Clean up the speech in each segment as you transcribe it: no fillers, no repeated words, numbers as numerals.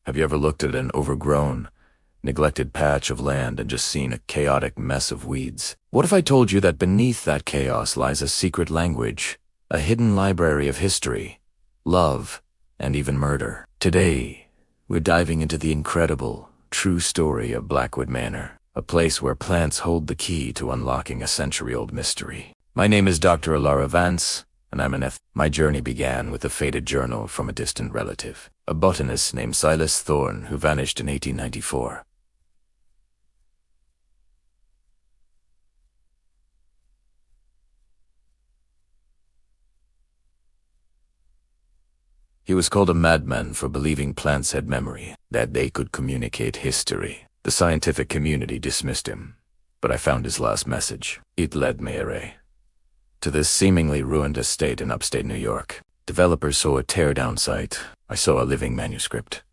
Have you ever looked at an overgrown, neglected patch of land and just seen a chaotic mess of weeds? What if I told you that beneath that chaos lies a secret language, a hidden library of history, love, and even murder? Today, we're diving into the incredible, true story of Blackwood Manor, a place where plants hold the key to unlocking a century-old mystery. My name is Dr. Elara Vance, and I'm an My journey began with a faded journal from a distant relative, a botanist named Silas Thorne, who vanished in 1894. He was called a madman for believing plants had memory, that they could communicate history. The scientific community dismissed him, but I found his last message. It led me to this seemingly ruined estate in upstate New York. Developers saw a tear-down site. I saw a living manuscript.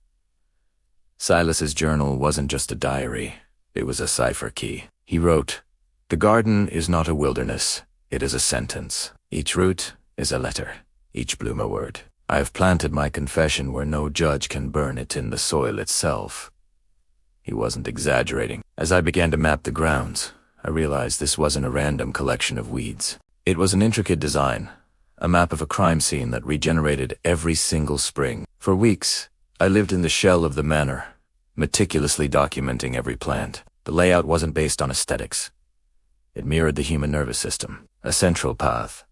Silas's journal wasn't just a diary. It was a cipher key. He wrote, "The garden is not a wilderness. It is a sentence. Each root is a letter. Each bloom a word. I have planted my confession where no judge can burn it in the soil itself." He wasn't exaggerating. As I began to map the grounds, I realized this wasn't a random collection of weeds. It was an intricate design, a map of a crime scene that regenerated every single spring. For weeks, I lived in the shell of the manor, meticulously documenting every plant. The layout wasn't based on aesthetics. It mirrored the human nervous system. A central path,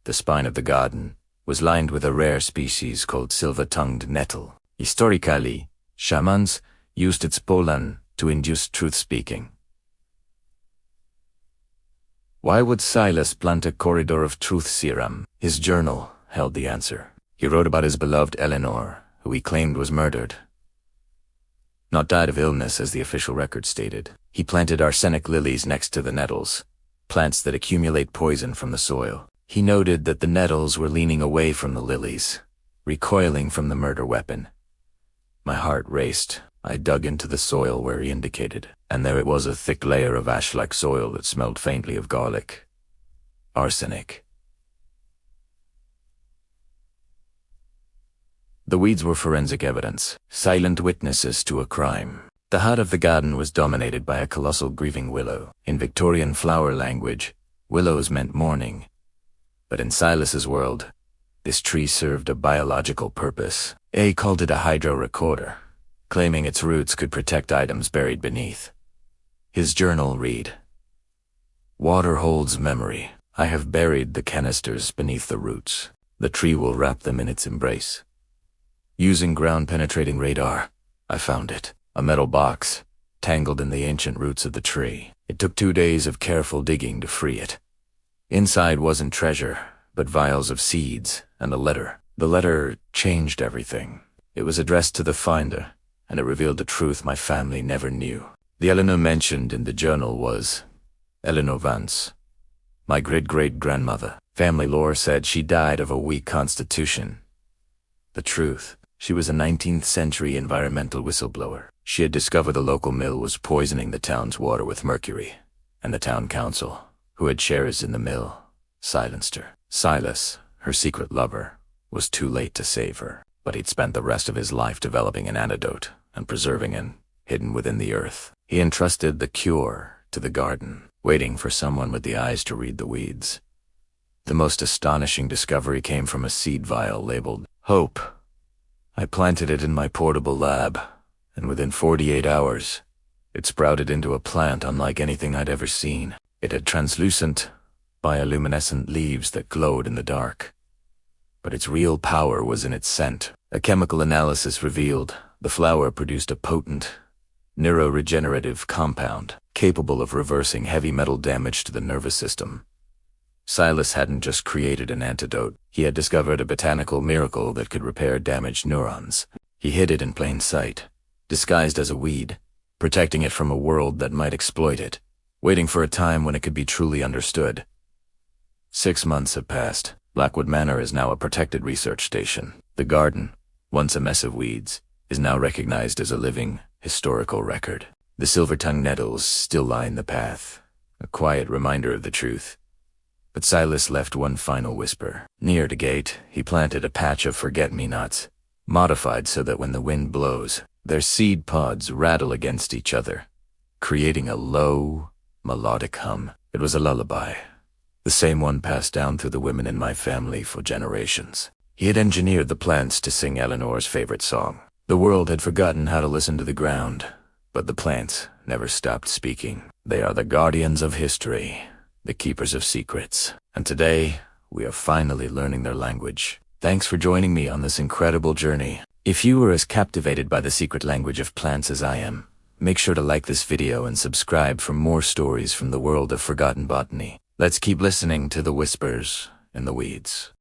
the spine of the garden, was lined with a rare species called silver-tongued nettle. Historically, shamans used its pollen to induce truth-speaking. Why would Silas plant a corridor of truth serum? His journal held the answer. He wrote about his beloved Eleanor, who he claimed was murdered. Not died of illness, as the official record stated. He planted arsenic lilies next to the nettles, plants that accumulate poison from the soil. He noted that the nettles were leaning away from the lilies, recoiling from the murder weapon. My heart raced. I dug into the soil where he indicated, and there it was, a thick layer of ash-like soil that smelled faintly of garlic. Arsenic. The weeds were forensic evidence, silent witnesses to a crime. The heart of the garden was dominated by a colossal grieving willow. In Victorian flower language, willows meant mourning. But in Silas's world, this tree served a biological purpose. He called it a hydro-recorder, claiming its roots could protect items buried beneath. His journal read, "Water holds memory. I have buried the canisters beneath the roots. The tree will wrap them in its embrace." Using ground-penetrating radar, I found it. A metal box, tangled in the ancient roots of the tree. It took 2 days of careful digging to free it. Inside wasn't treasure, but vials of seeds and a letter. The letter changed everything. It was addressed to the finder, and it revealed a truth my family never knew. The Eleanor mentioned in the journal was Elara Vance, my great-great-grandmother. Family lore said she died of a weak constitution. The truth, she was a 19th century environmental whistleblower. She had discovered the local mill was poisoning the town's water with mercury, and the town council, who had shares in the mill, silenced her. Silas, her secret lover, was too late to save her, but he'd spent the rest of his life developing an antidote and preserving it, hidden within the earth. He entrusted the cure to the garden, waiting for someone with the eyes to read the weeds. The most astonishing discovery came from a seed vial labeled Hope. I planted it in my portable lab, and within 48 hours, it sprouted into a plant unlike anything I'd ever seen. It had translucent, bioluminescent leaves that glowed in the dark. But its real power was in its scent. A chemical analysis revealed the flower produced a potent, neuroregenerative compound capable of reversing heavy metal damage to the nervous system. Silas hadn't just created an antidote. He had discovered a botanical miracle that could repair damaged neurons. He hid it in plain sight, disguised as a weed, protecting it from a world that might exploit it, waiting for a time when it could be truly understood. 6 months have passed. Blackwood Manor is now a protected research station. The garden, once a mess of weeds, is now recognized as a living, historical record. The silver-tongued nettles still line the path, a quiet reminder of the truth. But Silas left one final whisper. Near the gate, he planted a patch of forget-me-nots, modified so that when the wind blows, Their seed pods rattle against each other, creating a low, melodic hum. It was a lullaby, the same one passed down through the women in my family for generations. He had engineered the plants to sing Eleanor's favorite song. The world had forgotten how to listen to the ground, but the plants never stopped speaking. They are the guardians of history, the keepers of secrets. And today, we are finally learning their language. Thanks for joining me on this incredible journey. If you were as captivated by the secret language of plants as I am, make sure to like this video and subscribe for more stories from the world of forgotten botany. Let's keep listening to the whispers in the weeds.